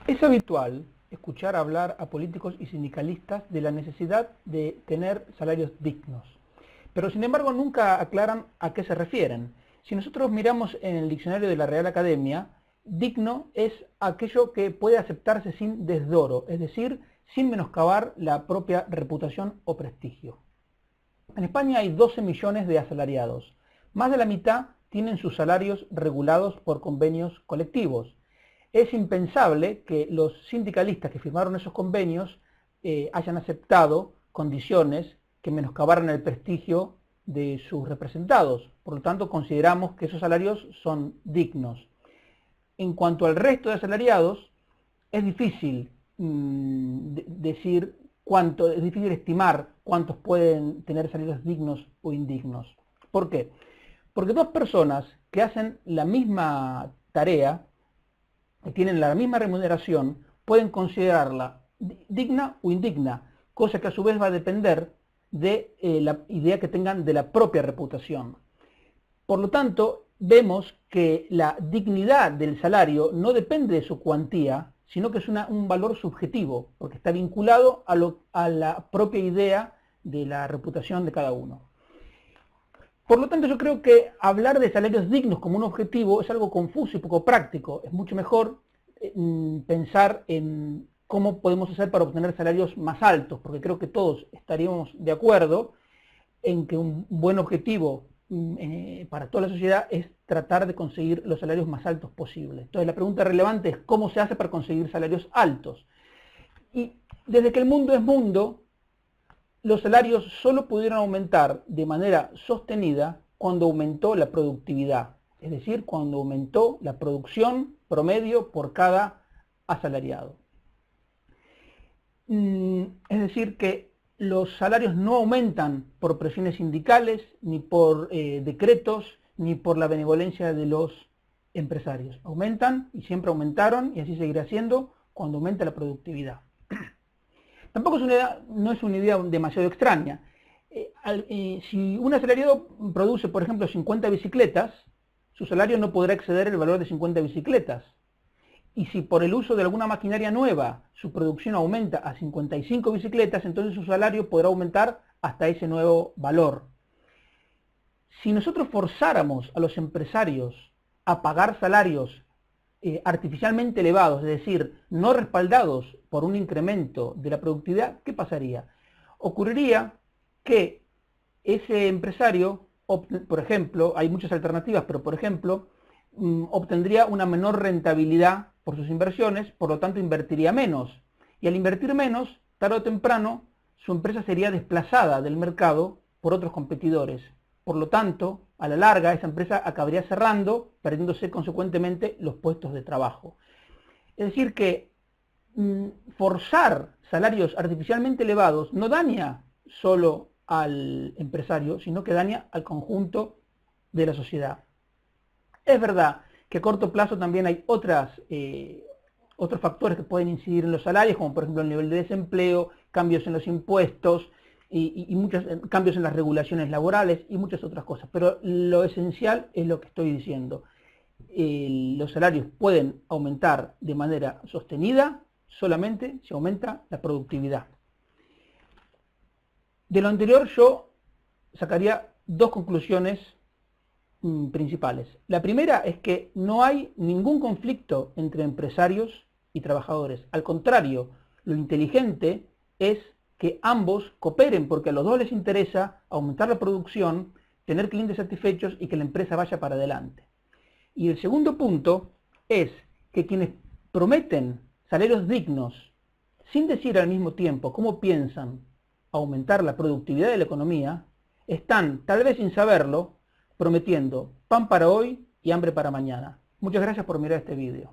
Es habitual escuchar hablar a políticos y sindicalistas de la necesidad de tener salarios dignos, pero sin embargo nunca aclaran a qué se refieren. Si nosotros miramos en el diccionario de la Real Academia, digno es aquello que puede aceptarse sin desdoro, es decir, sin menoscabar la propia reputación o prestigio. En España hay 12 millones de asalariados. Más de la mitad tienen sus salarios regulados por convenios colectivos. Es impensable que los sindicalistas que firmaron esos convenios hayan aceptado condiciones que menoscabaran el prestigio de sus representados. Por lo tanto, consideramos que esos salarios son dignos. En cuanto al resto de asalariados, es difícil es difícil estimar cuántos pueden tener salarios dignos o indignos. ¿Por qué? Porque dos personas que hacen la misma tarea, que tienen la misma remuneración, pueden considerarla digna o indigna, cosa que a su vez va a depender de la idea que tengan de la propia reputación. Por lo tanto, vemos que la dignidad del salario no depende de su cuantía, sino que es un valor subjetivo, porque está vinculado a la propia idea de la reputación de cada uno. Por lo tanto, yo creo que hablar de salarios dignos como un objetivo es algo confuso y poco práctico. Es mucho mejor pensar en cómo podemos hacer para obtener salarios más altos, porque creo que todos estaríamos de acuerdo en que un buen objetivo para toda la sociedad es tratar de conseguir los salarios más altos posibles. Entonces la pregunta relevante es cómo se hace para conseguir salarios altos. Y desde que el mundo es mundo, los salarios solo pudieron aumentar de manera sostenida cuando aumentó la productividad, es decir, cuando aumentó la producción promedio por cada asalariado. Es decir, que los salarios no aumentan por presiones sindicales, ni por decretos, ni por la benevolencia de los empresarios. Aumentan y siempre aumentaron y así seguirá siendo cuando aumenta la productividad. Tampoco no es una idea demasiado extraña. Si un asalariado produce, por ejemplo, 50 bicicletas, su salario no podrá exceder el valor de 50 bicicletas. Y si por el uso de alguna maquinaria nueva su producción aumenta a 55 bicicletas, entonces su salario podrá aumentar hasta ese nuevo valor. Si nosotros forzáramos a los empresarios a pagar salarios artificialmente elevados, es decir, no respaldados por un incremento de la productividad, ¿qué pasaría? Ocurriría que ese empresario, por ejemplo, hay muchas alternativas, pero por ejemplo, obtendría una menor rentabilidad por sus inversiones, por lo tanto invertiría menos. Y al invertir menos, tarde o temprano, su empresa sería desplazada del mercado por otros competidores. Por lo tanto, a la larga, esa empresa acabaría cerrando, perdiéndose consecuentemente los puestos de trabajo. Es decir que forzar salarios artificialmente elevados no daña solo al empresario, sino que daña al conjunto de la sociedad. Es verdad que a corto plazo también hay otros factores que pueden incidir en los salarios, como por ejemplo el nivel de desempleo, cambios en los impuestos y muchos cambios en las regulaciones laborales y muchas otras cosas. Pero lo esencial es lo que estoy diciendo. Los salarios pueden aumentar de manera sostenida solamente si aumenta la productividad. De lo anterior yo sacaría dos conclusiones principales. La primera es que no hay ningún conflicto entre empresarios y trabajadores. Al contrario, lo inteligente es que ambos cooperen porque a los dos les interesa aumentar la producción, tener clientes satisfechos y que la empresa vaya para adelante. Y el segundo punto es que quienes prometen salarios dignos sin decir al mismo tiempo cómo piensan aumentar la productividad de la economía, están, tal vez sin saberlo, prometiendo pan para hoy y hambre para mañana. Muchas gracias por mirar este video.